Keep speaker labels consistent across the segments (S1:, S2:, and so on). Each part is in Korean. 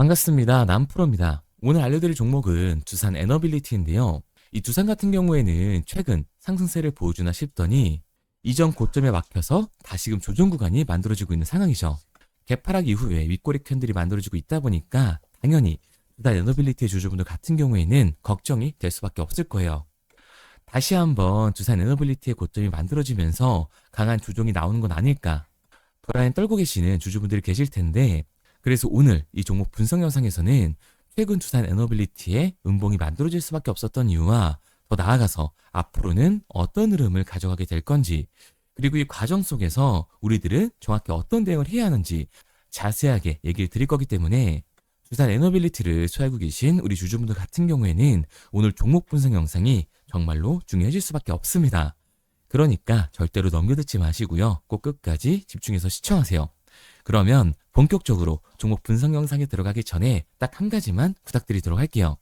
S1: 반갑습니다. 남프로입니다. 오늘 알려드릴 종목은 두산 에너빌리티인데요. 이 두산 같은 경우에는 최근 상승세를 보여주나 싶더니 이전 고점에 막혀서 다시금 조정 구간이 만들어지고 있는 상황이죠. 개파락 이후에 윗꼬리 캔들이 만들어지고 있다 보니까 당연히 두산 에너빌리티의 주주분들 같은 경우에는 걱정이 될 수밖에 없을 거예요. 다시 한번 두산 에너빌리티의 고점이 만들어지면서 강한 조정이 나오는 건 아닐까 불안에 떨고 계시는 주주분들이 계실 텐데, 그래서 오늘 이 종목 분석 영상에서는 최근 두산 에너빌리티의 음봉이 만들어질 수밖에 없었던 이유와 더 나아가서 앞으로는 어떤 흐름을 가져가게 될 건지, 그리고 이 과정 속에서 우리들은 정확히 어떤 대응을 해야 하는지 자세하게 얘기를 드릴 거기 때문에 두산 에너빌리티를 소유하고 계신 우리 주주분들 같은 경우에는 오늘 종목 분석 영상이 정말로 중요해질 수밖에 없습니다. 그러니까 절대로 넘겨듣지 마시고요. 꼭 끝까지 집중해서 시청하세요. 그러면 본격적으로 종목 분석 영상에 들어가기 전에 딱 한 가지만 부탁드리도록 할게요.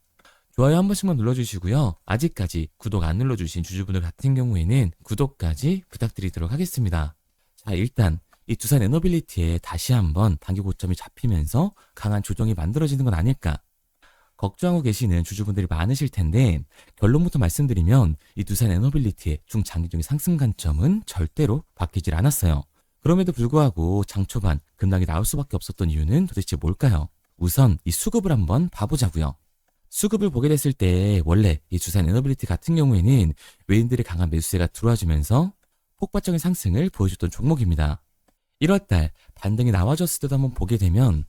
S1: 좋아요 한 번씩만 눌러주시고요. 아직까지 구독 안 눌러주신 주주분들 같은 경우에는 구독까지 부탁드리도록 하겠습니다. 자, 일단 이 두산 에너빌리티에 다시 한번 단기 고점이 잡히면서 강한 조정이 만들어지는 건 아닐까 걱정하고 계시는 주주분들이 많으실 텐데, 결론부터 말씀드리면 이 두산 에너빌리티의 중장기적인 상승 관점은 절대로 바뀌질 않았어요. 그럼에도 불구하고 장 초반 급락이 나올 수밖에 없었던 이유는 도대체 뭘까요? 우선 이 수급을 한번 봐보자고요. 수급을 보게 됐을 때 원래 이 두산 에너빌리티 같은 경우에는 외인들의 강한 매수세가 들어와주면서 폭발적인 상승을 보여줬던 종목입니다. 1월달 반등이 나와줬을 때도 한번 보게 되면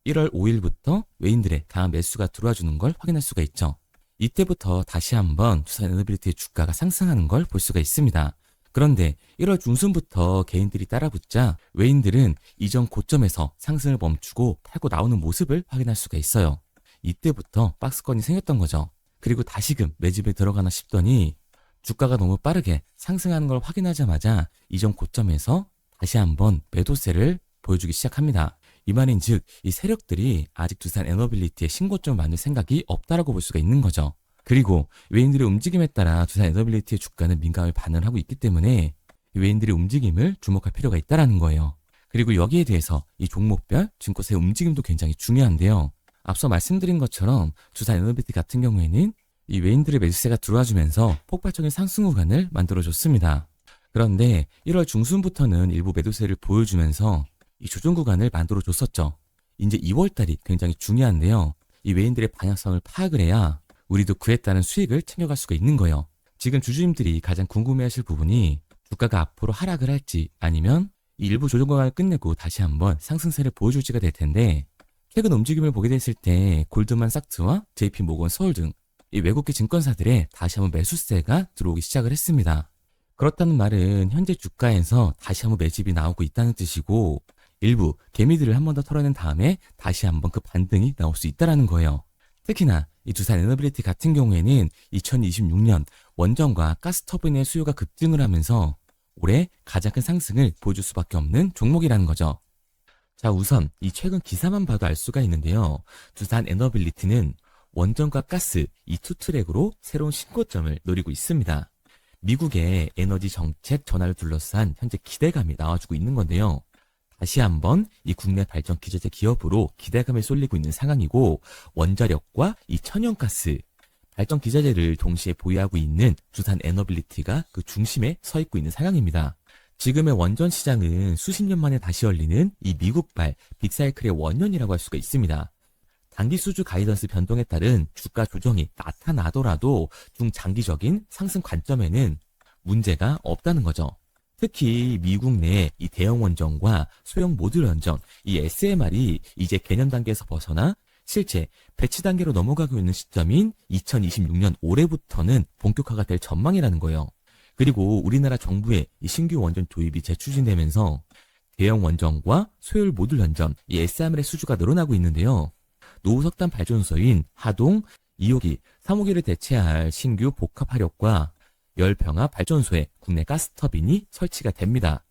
S1: 1월 5일부터 외인들의 강한 매수가 들어와주는 걸 확인할 수가 있죠. 이때부터 다시 한번 두산 에너빌리티의 주가가 상승하는 걸 볼 수가 있습니다. 그런데 1월 중순부터 개인들이 따라붙자 외인들은 이전 고점에서 상승을 멈추고 팔고 나오는 모습을 확인할 수가 있어요. 이때부터 박스권이 생겼던 거죠. 그리고 다시금 매집에 들어가나 싶더니 주가가 너무 빠르게 상승하는 걸 확인하자마자 이전 고점에서 다시 한번 매도세를 보여주기 시작합니다. 이 말인즉 이 세력들이 아직 두산 에너빌리티의 신고점을 만들 생각이 없다라고 볼 수가 있는 거죠. 그리고 외인들의 움직임에 따라 두산 에너빌리티의 주가는 민감하게 반응을 하고 있기 때문에 외인들의 움직임을 주목할 필요가 있다는 거예요. 그리고 여기에 대해서 이 종목별 증권사의 움직임도 굉장히 중요한데요. 앞서 말씀드린 것처럼 두산 에너빌리티 같은 경우에는 이 외인들의 매수세가 들어와주면서 폭발적인 상승 구간을 만들어줬습니다. 그런데 1월 중순부터는 일부 매도세를 보여주면서 이 조정 구간을 만들어줬었죠. 이제 2월달이 굉장히 중요한데요. 이 외인들의 방향성을 파악을 해야 우리도 그에 따른 수익을 챙겨갈 수가 있는 거예요. 지금 주주님들이 가장 궁금해하실 부분이 주가가 앞으로 하락을 할지 아니면 이 일부 조정 구간을 끝내고 다시 한번 상승세를 보여줄지가 될 텐데, 최근 움직임을 보게 됐을 때 골드만삭스와 JP모건 서울 등 이 외국계 증권사들의 다시 한번 매수세가 들어오기 시작을 했습니다. 그렇다는 말은 현재 주가에서 다시 한번 매집이 나오고 있다는 뜻이고, 일부 개미들을 한 번 더 털어낸 다음에 다시 한번 그 반등이 나올 수 있다는 거예요. 특히나 이 두산 에너빌리티 같은 경우에는 2026년 원전과 가스터빈의 수요가 급증을 하면서 올해 가장 큰 상승을 보여줄 수밖에 없는 종목이라는 거죠. 자, 우선 이 최근 기사만 봐도 알 수가 있는데요. 두산 에너빌리티는 원전과 가스 이 투 트랙으로 새로운 신고점을 노리고 있습니다. 미국의 에너지 정책 전환을 둘러싼 현재 기대감이 나와주고 있는 건데요. 다시 한번 이 국내 발전 기저제 기업으로 기대감을 쏠리고 있는 상황이고, 원자력과 이 천연가스 발전 기저제를 동시에 보유하고 있는 두산 에너빌리티가 그 중심에 서 있고 있는 상황입니다. 지금의 원전 시장은 수십 년 만에 다시 열리는 이 미국발 빅사이클의 원년이라고 할 수가 있습니다. 단기 수주 가이던스 변동에 따른 주가 조정이 나타나더라도 중장기적인 상승 관점에는 문제가 없다는 거죠. 특히 미국 내 이 대형 원전과 소형 모듈 원전, 이 SMR이 이제 개념 단계에서 벗어나 실제 배치 단계로 넘어가고 있는 시점인 2026년 올해부터는 본격화가 될 전망이라는 거예요. 그리고 우리나라 정부의 이 신규 원전 도입이 재추진되면서 대형 원전과 소형 모듈 원전, 이 SMR의 수주가 늘어나고 있는데요. 노후석탄 발전소인 하동 2호기, 3호기를 대체할 신규 복합 화력과 열병합 발전소에 국내 가스터빈이 설치가 됩니다.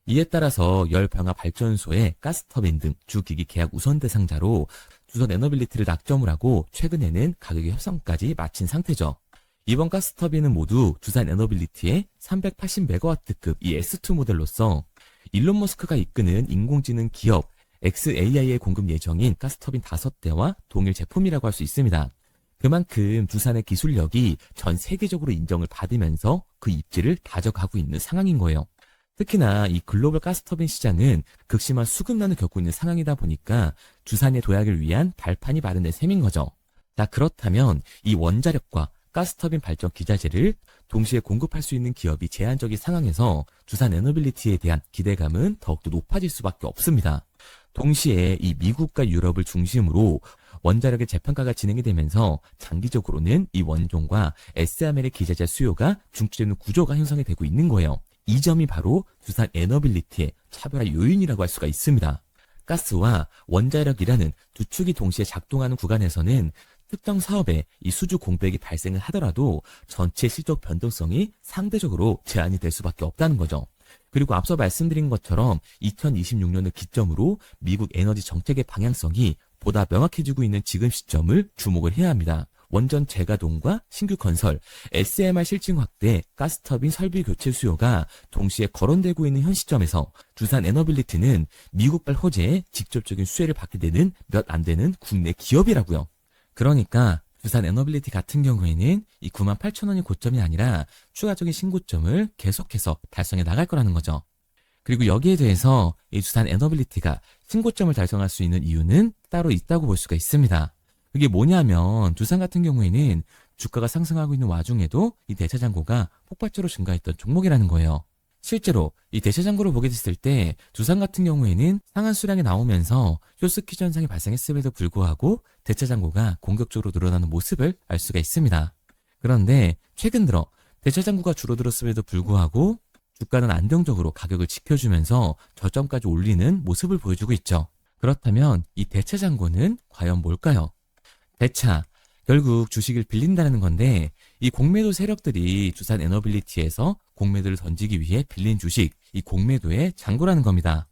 S1: 이에 따라서 열병합 발전소의 가스터빈 등 주기기 계약 우선 대상자로 두산 에너빌리티를 낙점을 하고 최근에는 가격의 협상까지 마친 상태죠. 이번 가스터빈은 모두 두산 에너빌리티의 380MW급 이 S2 모델로서 일론 머스크가 이끄는 인공지능 기업 XAI에 공급 예정인 가스터빈 5대와 동일 제품이라고 할 수 있습니다. 그만큼 두산의 기술력이 전 세계적으로 인정을 받으면서 그 입지를 다져가고 있는 상황인 거예요. 특히나 이 글로벌 가스터빈 시장은 극심한 수급난을 겪고 있는 상황이다 보니까 두산의 도약을 위한 발판이 마련된 셈인 거죠. 자, 그렇다면 이 원자력과 가스터빈 발전 기자재를 동시에 공급할 수 있는 기업이 제한적인 상황에서 두산 에너빌리티에 대한 기대감은 더욱더 높아질 수밖에 없습니다. 동시에 이 미국과 유럽을 중심으로 원자력의 재평가가 진행이 되면서 장기적으로는 이 원종과 S아멜의 기자재 수요가 중추되는 구조가 형성이 되고 있는 거예요. 이 점이 바로 두산 에너빌리티의 차별화 요인이라고 할 수가 있습니다. 가스와 원자력이라는 두 축이 동시에 작동하는 구간에서는 특정 사업에 이 수주 공백이 발생을 하더라도 전체 실적 변동성이 상대적으로 제한이 될 수밖에 없다는 거죠. 그리고 앞서 말씀드린 것처럼 2026년을 기점으로 미국 에너지 정책의 방향성이 보다 명확해지고 있는 지금 시점을 주목을 해야 합니다. 원전 재가동과 신규 건설, SMR 실증 확대, 가스터빈 설비 교체 수요가 동시에 거론되고 있는 현 시점에서 두산 에너빌리티는 미국발 호재에 직접적인 수혜를 받게 되는 몇 안 되는 국내 기업이라고요. 그러니까 두산 에너빌리티 같은 경우에는 이 98,000원이 고점이 아니라 추가적인 신고점을 계속해서 달성해 나갈 거라는 거죠. 그리고 여기에 대해서 이 두산 에너빌리티가 신고점을 달성할 수 있는 이유는 따로 있다고 볼 수가 있습니다. 그게 뭐냐면 두산 같은 경우에는 주가가 상승하고 있는 와중에도 이 대차장고가 폭발적으로 증가했던 종목이라는 거예요. 실제로 이 대차장고를 보게 됐을 때 두산 같은 경우에는 상한 수량이 나오면서 쇼스퀴즈 현상이 발생했음에도 불구하고 대차장고가 공격적으로 늘어나는 모습을 알 수가 있습니다. 그런데 최근 들어 대차장고가 줄어들었음에도 불구하고 주가는 안정적으로 가격을 지켜주면서 저점까지 올리는 모습을 보여주고 있죠. 그렇다면 이 대차장고는 과연 뭘까요? 대차, 결국 주식을 빌린다는 건데 이 공매도 세력들이 두산 에너빌리티에서 공매도를 던지기 위해 빌린 주식, 이 공매도의 잔고라는 겁니다.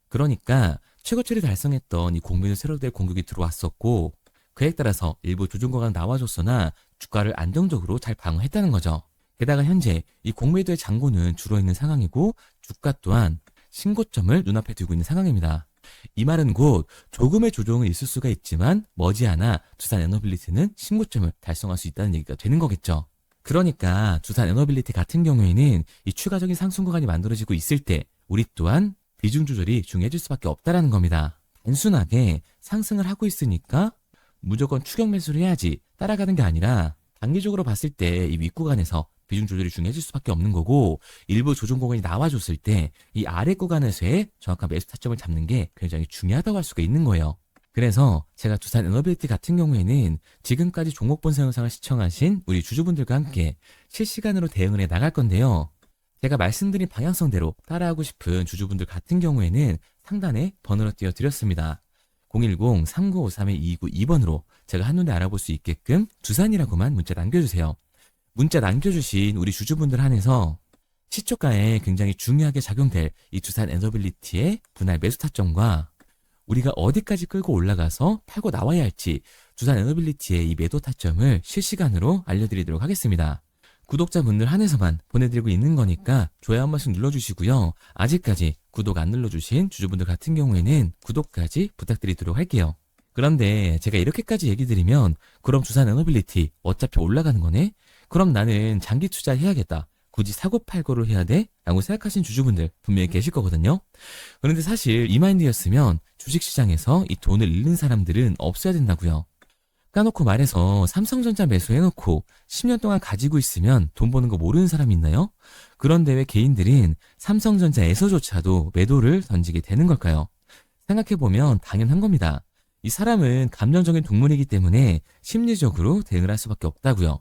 S1: 그러니까 최고치를 달성했던 이 공매도 세력들의 공격이 들어왔었고 그에 따라서 일부 조정고가 나와줬으나 주가를 안정적으로 잘 방어했다는 거죠. 게다가 현재 이 공매도의 잔고는 줄어있는 상황이고 주가 또한 신고점을 눈앞에 두고 있는 상황입니다. 이 말은 곧 조금의 조정은 있을 수가 있지만 머지않아 두산 에너빌리티는 신고점을 달성할 수 있다는 얘기가 되는 거겠죠. 그러니까 두산 에너빌리티 같은 경우에는 이 추가적인 상승 구간이 만들어지고 있을 때 우리 또한 비중 조절이 중요해질 수밖에 없다라는 겁니다. 단순하게 상승을 하고 있으니까 무조건 추격 매수를 해야지 따라가는 게 아니라 단기적으로 봤을 때 이 윗구간에서 비중 조절이 중요해질 수밖에 없는 거고 일부 조정 구간이 나와줬을 때 이 아래 구간에서의 정확한 매수 타점을 잡는 게 굉장히 중요하다고 할 수가 있는 거예요. 그래서 제가 두산 에너빌리티 같은 경우에는 지금까지 종목 본사 영상을 시청하신 우리 주주분들과 함께 실시간으로 대응을 해 나갈 건데요. 제가 말씀드린 방향성대로 따라하고 싶은 주주분들 같은 경우에는 상단에 번호를 띄워드렸습니다. 010-3953-2292번으로 제가 한눈에 알아볼 수 있게끔 두산이라고만 문자 남겨주세요. 문자 남겨주신 우리 주주분들 한해서 시초가에 굉장히 중요하게 작용될 이 두산 에너빌리티의 분할 매수 타점과 우리가 어디까지 끌고 올라가서 팔고 나와야 할지 두산 에너빌리티의 이 매도 타점을 실시간으로 알려드리도록 하겠습니다. 구독자분들 한해서만 보내드리고 있는 거니까 좋아요 한 번씩 눌러주시고요. 아직까지 구독 안 눌러주신 주주분들 같은 경우에는 구독까지 부탁드리도록 할게요. 그런데 제가 이렇게까지 얘기 드리면 그럼 두산 에너빌리티 어차피 올라가는 거네? 그럼 나는 장기 투자해야겠다. 굳이 사고팔고를 해야 돼? 라고 생각하신 주주분들 분명히 계실 거거든요. 그런데 사실 이 마인드였으면 주식시장에서 이 돈을 잃는 사람들은 없어야 된다고요. 까놓고 말해서 삼성전자 매수해놓고 10년 동안 가지고 있으면 돈 버는 거 모르는 사람이 있나요? 그런데 왜 개인들은 삼성전자에서조차도 매도를 던지게 되는 걸까요? 생각해보면 당연한 겁니다. 이 사람은 감정적인 동물이기 때문에 심리적으로 대응을 할 수밖에 없다고요.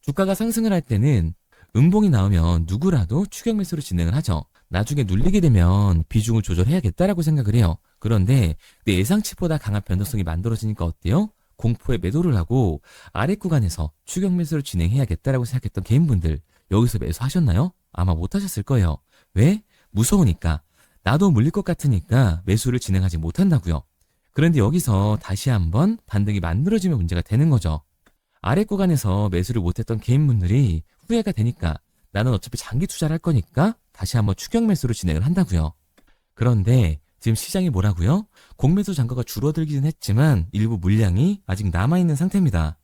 S1: 주가가 상승을 할 때는 음봉이 나오면 누구라도 추격 매수로 진행을 하죠. 나중에 눌리게 되면 비중을 조절해야겠다라고 생각을 해요. 그런데 내 예상치보다 강한 변동성이 만들어지니까 어때요? 공포에 매도를 하고 아래 구간에서 추격 매수를 진행해야겠다라고 생각했던 개인분들 여기서 매수하셨나요? 아마 못하셨을 거예요. 왜? 무서우니까. 나도 물릴 것 같으니까 매수를 진행하지 못한다고요. 그런데 여기서 다시 한번 반등이 만들어지면 문제가 되는 거죠. 아래 구간에서 매수를 못했던 개인분들이 후회가 되니까 나는 어차피 장기 투자를 할 거니까 다시 한번 추격 매수로 진행을 한다고요. 그런데 지금 시장이 뭐라고요? 공매도 잔고가 줄어들기는 했지만 일부 물량이 아직 남아있는 상태입니다.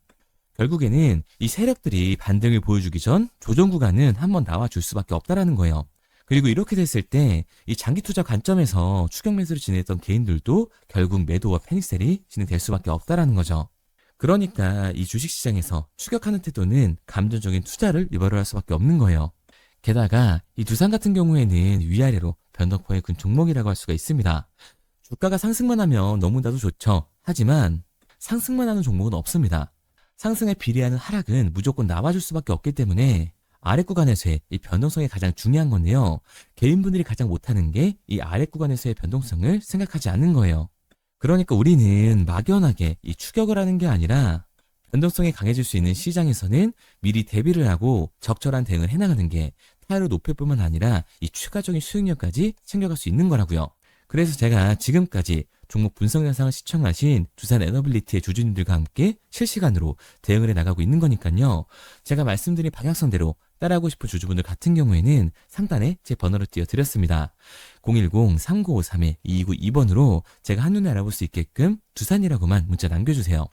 S1: 결국에는 이 세력들이 반등을 보여주기 전 조정 구간은 한번 나와줄 수밖에 없다라는 거예요. 그리고 이렇게 됐을 때 이 장기 투자 관점에서 추격 매수를 진행했던 개인들도 결국 매도와 패닉셀이 진행될 수밖에 없다라는 거죠. 그러니까 이 주식시장에서 추격하는 태도는 감정적인 투자를 유발을 할 수밖에 없는 거예요. 게다가 이 두산 같은 경우에는 위아래로 변동폭이 큰 종목이라고 할 수가 있습니다. 주가가 상승만 하면 너무나도 좋죠. 하지만 상승만 하는 종목은 없습니다. 상승에 비례하는 하락은 무조건 나와줄 수밖에 없기 때문에 아래 구간에서의 이 변동성이 가장 중요한 건데요. 개인분들이 가장 못하는 게 이 아래 구간에서의 변동성을 생각하지 않는 거예요. 그러니까 우리는 막연하게 이 추격을 하는 게 아니라 변동성이 강해질 수 있는 시장에서는 미리 대비를 하고 적절한 대응을 해나가는 게 타율을 높일 뿐만 아니라 이 추가적인 수익률까지 챙겨갈 수 있는 거라고요. 그래서 제가 지금까지 종목 분석 영상을 시청하신 두산 에너빌리티의 주주님들과 함께 실시간으로 대응을 해나가고 있는 거니까요. 제가 말씀드린 방향성대로 따라하고 싶은 주주분들 같은 경우에는 상단에 제 번호를 띄워드렸습니다. 010-3953-2292번으로 제가 한눈에 알아볼 수 있게끔 두산이라고만 문자 남겨주세요.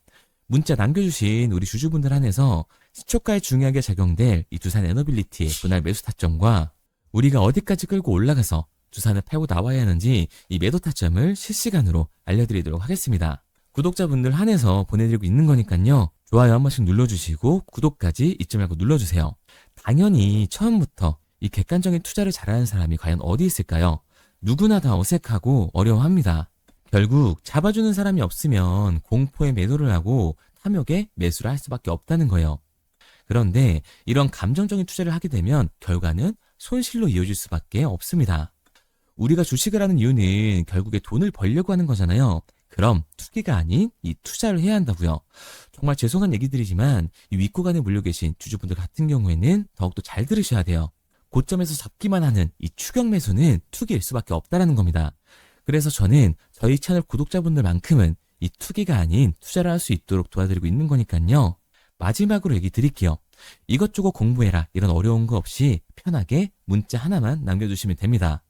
S1: 문자 남겨주신 우리 주주분들 한해서 시초가에 중요하게 작용될 이 두산 에너빌리티의 분할 매수 타점과 우리가 어디까지 끌고 올라가서 두산을 팔고 나와야 하는지 이 매도 타점을 실시간으로 알려드리도록 하겠습니다. 구독자분들 한해서 보내드리고 있는 거니까요. 좋아요 한 번씩 눌러주시고 구독까지 잊지 말고 눌러주세요. 당연히 처음부터 이 객관적인 투자를 잘하는 사람이 과연 어디 있을까요? 누구나 다 어색하고 어려워합니다. 결국 잡아주는 사람이 없으면 공포에 매도를 하고 탐욕에 매수를 할 수밖에 없다는 거예요. 그런데 이런 감정적인 투자를 하게 되면 결과는 손실로 이어질 수밖에 없습니다. 우리가 주식을 하는 이유는 결국에 돈을 벌려고 하는 거잖아요. 그럼 투기가 아닌 이 투자를 해야 한다고요. 정말 죄송한 얘기들이지만 이 윗구간에 물려 계신 주주분들 같은 경우에는 더욱더 잘 들으셔야 돼요. 고점에서 잡기만 하는 이 추격 매수는 투기일 수밖에 없다는 겁니다. 그래서 저는 저희 채널 구독자분들만큼은 이 투기가 아닌 투자를 할 수 있도록 도와드리고 있는 거니까요. 마지막으로 얘기 드릴게요. 이것저것 공부해라 이런 어려운 거 없이 편하게 문자 하나만 남겨주시면 됩니다.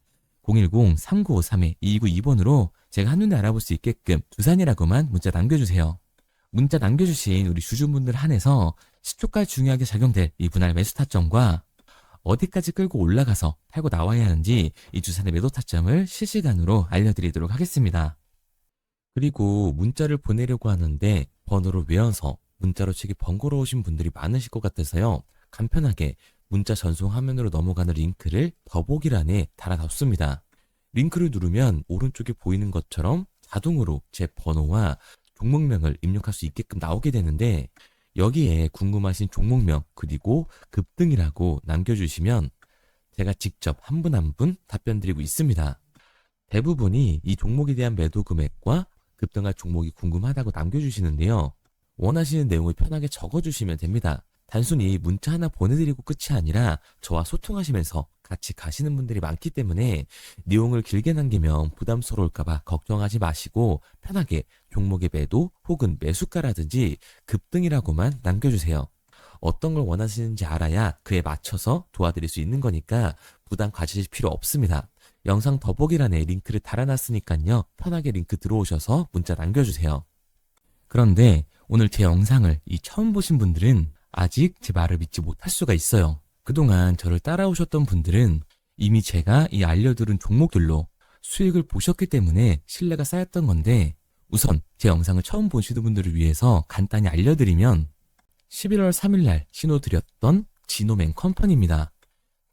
S1: 010-3953-2292번으로 제가 한눈에 알아볼 수 있게끔 두산이라고만 문자 남겨주세요. 문자 남겨주신 우리 주주분들 한해서 시초가에 중요하게 작용될 이 분할 매수 타점과 어디까지 끌고 올라가서 팔고 나와야 하는지 이 두산의 매도 타점을 실시간으로 알려드리도록 하겠습니다. 그리고 문자를 보내려고 하는데 번호를 외워서 문자로 치기 번거로우신 분들이 많으실 것 같아서요. 간편하게 문자 전송 화면으로 넘어가는 링크를 더보기란에 달아뒀습니다. 링크를 누르면 오른쪽에 보이는 것처럼 자동으로 제 번호와 종목명을 입력할 수 있게끔 나오게 되는데 여기에 궁금하신 종목명 그리고 급등이라고 남겨주시면 제가 직접 한 분 한 분 답변 드리고 있습니다. 대부분이 이 종목에 대한 매도 금액과 급등할 종목이 궁금하다고 남겨주시는데요. 원하시는 내용을 편하게 적어주시면 됩니다. 단순히 문자 하나 보내드리고 끝이 아니라 저와 소통하시면서 같이 가시는 분들이 많기 때문에 내용을 길게 남기면 부담스러울까봐 걱정하지 마시고 편하게 종목의 매도 혹은 매수가라든지 급등이라고만 남겨주세요. 어떤 걸 원하시는지 알아야 그에 맞춰서 도와드릴 수 있는 거니까 부담 가지실 필요 없습니다. 영상 더보기란에 링크를 달아놨으니까요. 편하게 링크 들어오셔서 문자 남겨주세요. 그런데 오늘 제 영상을 처음 보신 분들은 아직 제 말을 믿지 못할 수가 있어요. 그동안 저를 따라오셨던 분들은 이미 제가 이 알려드린 종목들로 수익을 보셨기 때문에 신뢰가 쌓였던 건데 우선 제 영상을 처음 보시는 분들을 위해서 간단히 알려드리면 11월 3일날 신호드렸던 지노맨 컴퍼니입니다.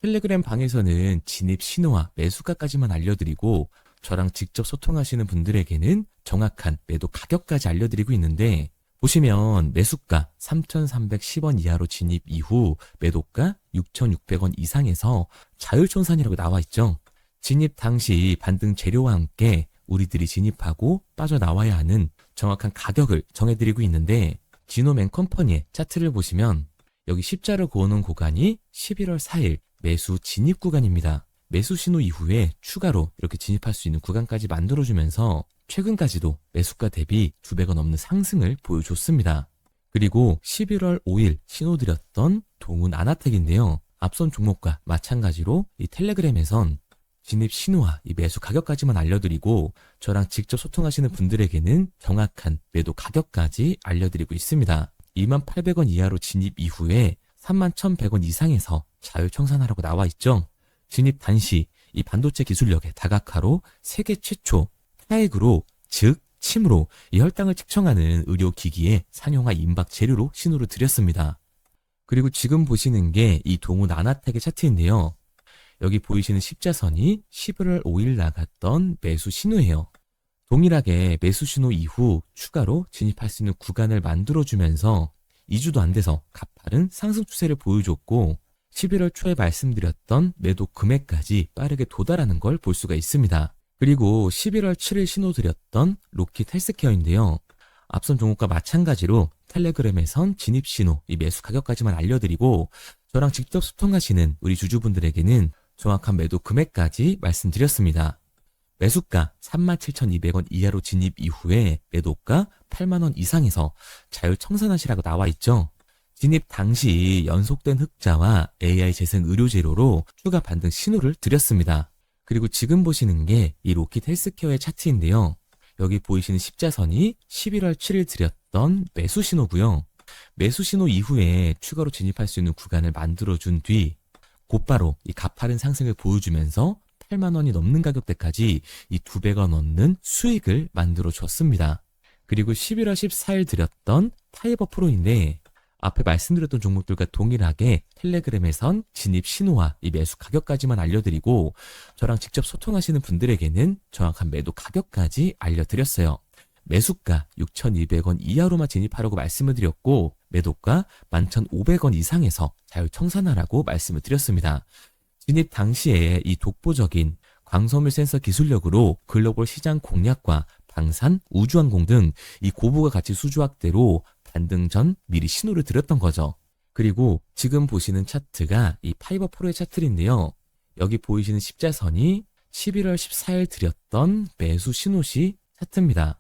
S1: 텔레그램 방에서는 진입 신호와 매수가까지만 알려드리고 저랑 직접 소통하시는 분들에게는 정확한 매도 가격까지 알려드리고 있는데 보시면 매수가 3,310원 이하로 진입 이후 매도가 6,600원 이상에서 자율청산이라고 나와 있죠. 진입 당시 반등 재료와 함께 우리들이 진입하고 빠져나와야 하는 정확한 가격을 정해드리고 있는데 지노맨 컴퍼니의 차트를 보시면 여기 십자를 그어놓은 구간이 11월 4일 매수 진입 구간입니다. 매수 신호 이후에 추가로 이렇게 진입할 수 있는 구간까지 만들어주면서 최근까지도 매수가 대비 2배가 넘는 상승을 보여줬습니다. 그리고 11월 5일 신호드렸던 동훈 아나텍인데요. 앞선 종목과 마찬가지로 이 텔레그램에선 진입 신호와 이 매수 가격까지만 알려드리고 저랑 직접 소통하시는 분들에게는 정확한 매도 가격까지 알려드리고 있습니다. 28,000원 이하로 진입 이후에 31,100원 이상에서 자율 청산하라고 나와 있죠. 진입 단시 이 반도체 기술력의 다각화로 세계 최초 타액으로 즉 침으로 이 혈당을 측정하는 의료기기에 산용화 임박 재료로 신호를 드렸습니다. 그리고 지금 보시는 게 이 동우 나나텍의 차트인데요. 여기 보이시는 십자선이 11월 5일 나갔던 매수 신호예요. 동일하게 매수 신호 이후 추가로 진입할 수 있는 구간을 만들어주면서 2주도 안 돼서 가파른 상승 추세를 보여줬고 11월 초에 말씀드렸던 매도 금액까지 빠르게 도달하는 걸 볼 수가 있습니다. 그리고 11월 7일 신호 드렸던 로킷 헬스케어인데요. 앞선 종목과 마찬가지로 텔레그램에선 진입 신호, 이 매수 가격까지만 알려드리고 저랑 직접 소통하시는 우리 주주분들에게는 정확한 매도 금액까지 말씀드렸습니다. 매수가 37,200원 이하로 진입 이후에 매도가 8만원 이상에서 자율 청산하시라고 나와 있죠. 진입 당시 연속된 흑자와 AI 재생 의료 재료로 추가 반등 신호를 드렸습니다. 그리고 지금 보시는 게 이 로킷 헬스케어의 차트인데요. 여기 보이시는 십자선이 11월 7일 드렸던 매수 신호고요. 매수 신호 이후에 추가로 진입할 수 있는 구간을 만들어준 뒤 곧바로 이 가파른 상승을 보여주면서 8만 원이 넘는 가격대까지 이 2배가 넘는 수익을 만들어 줬습니다. 그리고 11월 14일 드렸던 타이버 프로인데 앞에 말씀드렸던 종목들과 동일하게 텔레그램에선 진입 신호와 이 매수 가격까지만 알려드리고 저랑 직접 소통하시는 분들에게는 정확한 매도 가격까지 알려드렸어요. 매수가 6,200원 이하로만 진입하라고 말씀을 드렸고 매도가 11,500원 이상에서 자율 청산하라고 말씀을 드렸습니다. 진입 당시에 이 독보적인 광섬유 센서 기술력으로 글로벌 시장 공략과 방산, 우주항공 등 이 고부가 가치 수주 확대로 반등 전 미리 신호를 드렸던 거죠. 그리고 지금 보시는 차트가 이 파이버 프로의 차트인데요. 여기 보이시는 십자선이 11월 14일 드렸던 매수 신호시 차트입니다.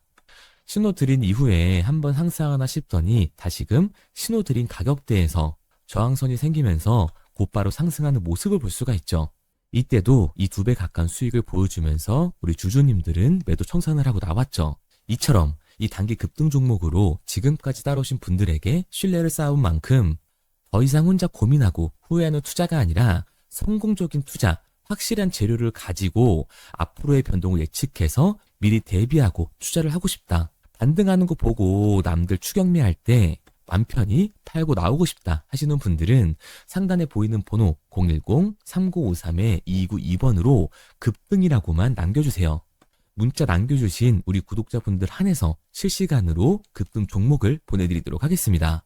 S1: 신호 드린 이후에 한번 상승하나 싶더니 다시금 신호 드린 가격대에서 저항선이 생기면서 곧바로 상승하는 모습을 볼 수가 있죠. 이때도 이 2배 가까운 수익을 보여주면서 우리 주주님들은 매도 청산을 하고 나왔죠. 이처럼 이 단기 급등 종목으로 지금까지 따라오신 분들에게 신뢰를 쌓은 만큼 더 이상 혼자 고민하고 후회하는 투자가 아니라 성공적인 투자, 확실한 재료를 가지고 앞으로의 변동을 예측해서 미리 대비하고 투자를 하고 싶다. 반등하는 거 보고 남들 추격매할 때 맘 편히 팔고 나오고 싶다 하시는 분들은 상단에 보이는 번호 010-3953-2292번으로 급등이라고만 남겨주세요. 문자 남겨주신 우리 구독자분들 한해서 실시간으로 급등 종목을 보내드리도록 하겠습니다.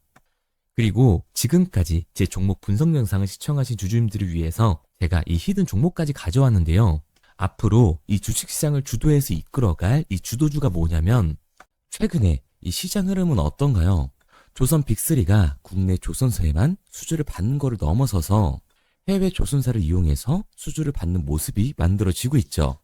S1: 그리고 지금까지 제 종목 분석 영상을 시청하신 주주님들을 위해서 제가 이 히든 종목까지 가져왔는데요. 앞으로 이 주식시장을 주도해서 이끌어갈 이 주도주가 뭐냐면 최근에 이 시장 흐름은 어떤가요? 조선 빅3가 국내 조선사에만 수주를 받는 거를 넘어서서 해외 조선사를 이용해서 수주를 받는 모습이 만들어지고 있죠.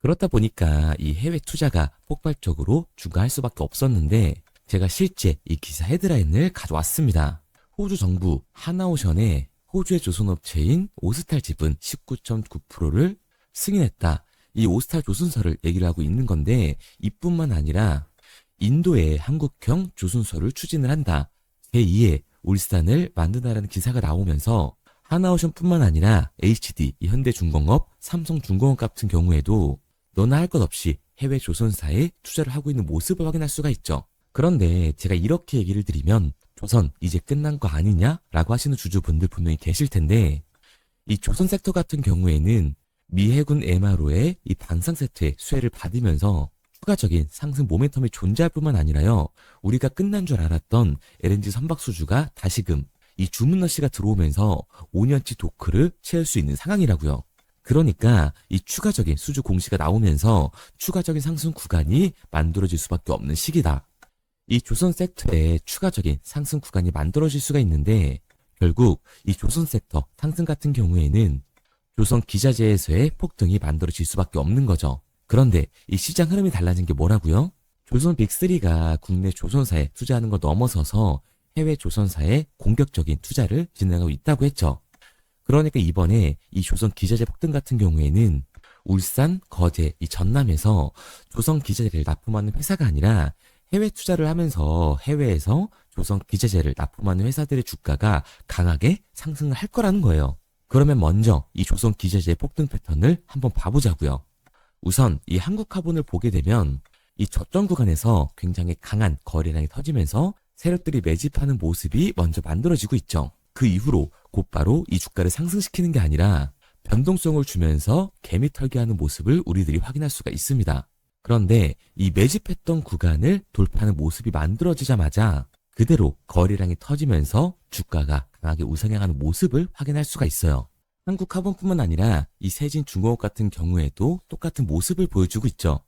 S1: 그렇다 보니까 이 해외 투자가 폭발적으로 증가할 수밖에 없었는데 제가 실제 이 기사 헤드라인을 가져왔습니다. 호주 정부 하나오션에 호주의 조선업체인 오스탈 지분 19.9%를 승인했다. 이 오스탈 조선사를 얘기를 하고 있는 건데 이뿐만 아니라 인도에 한국형 조선소를 추진을 한다. 제2의 울산을 만든다라는 기사가 나오면서 하나오션뿐만 아니라 HD, 현대중공업, 삼성중공업 같은 경우에도 너나 할 것 없이 해외 조선사에 투자를 하고 있는 모습을 확인할 수가 있죠. 그런데 제가 이렇게 얘기를 드리면 조선 이제 끝난 거 아니냐라고 하시는 주주분들 분명히 계실 텐데 이 조선 섹터 같은 경우에는 미 해군 MRO의 이 방산 세트의 수혜를 받으면서 추가적인 상승 모멘텀이 존재할 뿐만 아니라요. 우리가 끝난 줄 알았던 LNG 선박 수주가 다시금 이 주문 러시가 들어오면서 5년치 도크를 채울 수 있는 상황이라고요. 그러니까 이 추가적인 수주 공시가 나오면서 추가적인 상승 구간이 만들어질 수밖에 없는 시기다. 이 조선 섹터에 추가적인 상승 구간이 만들어질 수가 있는데 결국 이 조선 섹터 상승 같은 경우에는 조선 기자재에서의 폭등이 만들어질 수밖에 없는 거죠. 그런데 이 시장 흐름이 달라진 게 뭐라고요? 조선 빅3가 국내 조선사에 투자하는 걸 넘어서서 해외 조선사에 공격적인 투자를 진행하고 있다고 했죠. 그러니까 이번에 이 조선 기자재 폭등 같은 경우에는 울산, 거제, 이 전남에서 조선 기자재를 납품하는 회사가 아니라 해외 투자를 하면서 해외에서 조선 기자재를 납품하는 회사들의 주가가 강하게 상승을 할 거라는 거예요. 그러면 먼저 이 조선 기자재의 폭등 패턴을 한번 봐보자고요. 우선 이 한국화본을 보게 되면 이 저점 구간에서 굉장히 강한 거래량이 터지면서 세력들이 매집하는 모습이 먼저 만들어지고 있죠. 그 이후로 곧바로 이 주가를 상승시키는 게 아니라 변동성을 주면서 개미 털기하는 모습을 우리들이 확인할 수가 있습니다. 그런데 이 매집했던 구간을 돌파하는 모습이 만들어지자마자 그대로 거래량이 터지면서 주가가 강하게 우상향하는 모습을 확인할 수가 있어요. 한국화본뿐만 아니라 이 세진중공업 같은 경우에도 똑같은 모습을 보여주고 있죠.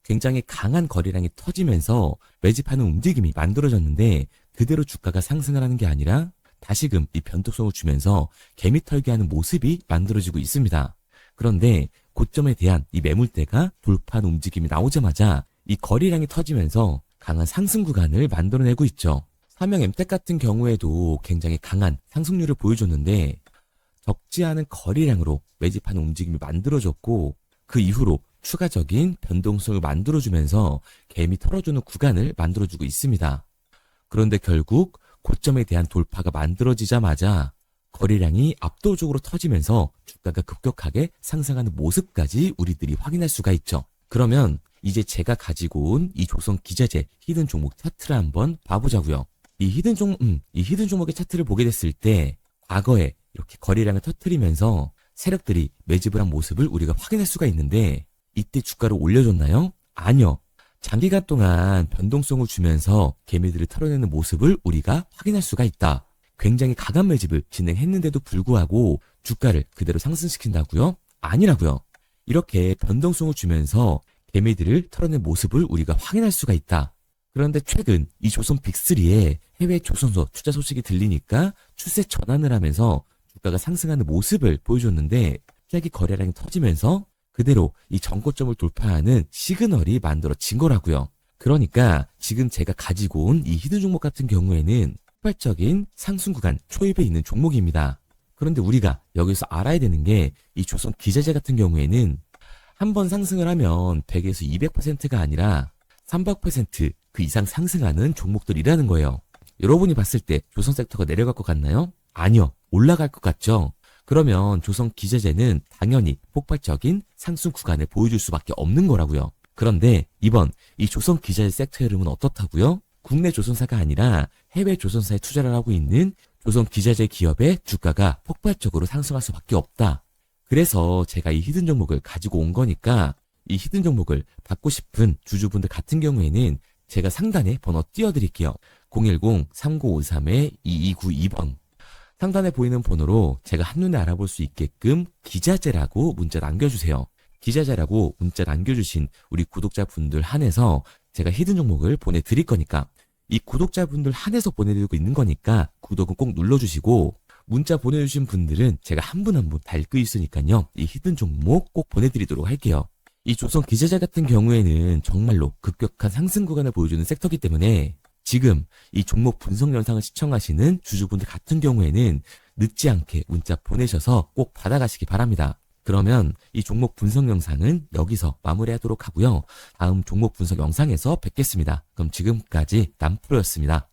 S1: 굉장히 강한 거래량이 터지면서 매집하는 움직임이 만들어졌는데 그대로 주가가 상승을 하는 게 아니라 다시금 이 변동성을 주면서 개미 털기하는 모습이 만들어지고 있습니다. 그런데 고점에 대한 이 매물대가 돌파하는 움직임이 나오자마자 이 거래량이 터지면서 강한 상승 구간을 만들어내고 있죠. 삼형 엠텍 같은 경우에도 굉장히 강한 상승률을 보여줬는데 적지 않은 거래량으로 매집하는 움직임이 만들어졌고 그 이후로 추가적인 변동성을 만들어주면서 개미 털어주는 구간을 만들어주고 있습니다. 그런데 결국 고점에 대한 돌파가 만들어지자마자 거래량이 압도적으로 터지면서 주가가 급격하게 상승하는 모습까지 우리들이 확인할 수가 있죠. 그러면 이제 제가 가지고 온 이 조선 기자재 히든 종목 차트를 한번 봐보자고요. 이 히든 종목의 차트를 보게 됐을 때 과거에 이렇게 거래량을 터뜨리면서 세력들이 매집을 한 모습을 우리가 확인할 수가 있는데 이때 주가를 올려줬나요? 아니요. 장기간 동안 변동성을 주면서 개미들을 털어내는 모습을 우리가 확인할 수가 있다. 굉장히 강한 매집을 진행했는데도 불구하고 주가를 그대로 상승시킨다고요? 아니라고요. 이렇게 변동성을 주면서 개미들을 털어낸 모습을 우리가 확인할 수가 있다. 그런데 최근 이 조선 빅3의 해외 조선소 투자 소식이 들리니까 추세 전환을 하면서 주가가 상승하는 모습을 보여줬는데 갑자기 거래량이 터지면서 그대로 이 전고점을 돌파하는 시그널이 만들어진 거라고요. 그러니까 지금 제가 가지고 온 이 히든 종목 같은 경우에는 폭발적인 상승 구간 초입에 있는 종목입니다. 그런데 우리가 여기서 알아야 되는 게 이 조선 기자재 같은 경우에는 한번 상승을 하면 100에서 200%가 아니라 300%그 이상 상승하는 종목들이라는 거예요. 여러분이 봤을 때 조선 섹터가 내려갈 것 같나요? 아니요. 올라갈 것 같죠? 그러면 조선 기자재는 당연히 폭발적인 상승 구간을 보여줄 수밖에 없는 거라고요. 그런데 이번 이 조선 기자재 섹터 흐름은 어떻다고요? 국내 조선사가 아니라 해외 조선사에 투자를 하고 있는 조선 기자재 기업의 주가가 폭발적으로 상승할 수밖에 없다. 그래서 제가 이 히든 종목을 가지고 온 거니까 이 히든 종목을 받고 싶은 주주분들 같은 경우에는 제가 상단에 번호 띄워드릴게요. 010-3953-2292번. 상단에 보이는 번호로 제가 한눈에 알아볼 수 있게끔 기자재라고 문자 남겨주세요. 기자재라고 문자 남겨주신 우리 구독자분들 한해서 제가 히든 종목을 보내드릴 거니까 이 구독자분들 한해서 보내드리고 있는 거니까 구독은 꼭 눌러주시고 문자 보내주신 분들은 제가 한 분 한 분 다 읽고 있으니까요. 이 히든 종목 꼭 보내드리도록 할게요. 이 조선 기자재 같은 경우에는 정말로 급격한 상승 구간을 보여주는 섹터이기 때문에 지금 이 종목 분석 영상을 시청하시는 주주분들 같은 경우에는 늦지 않게 문자 보내셔서 꼭 받아가시기 바랍니다. 그러면 이 종목 분석 영상은 여기서 마무리하도록 하고요. 다음 종목 분석 영상에서 뵙겠습니다. 그럼 지금까지 남프로였습니다.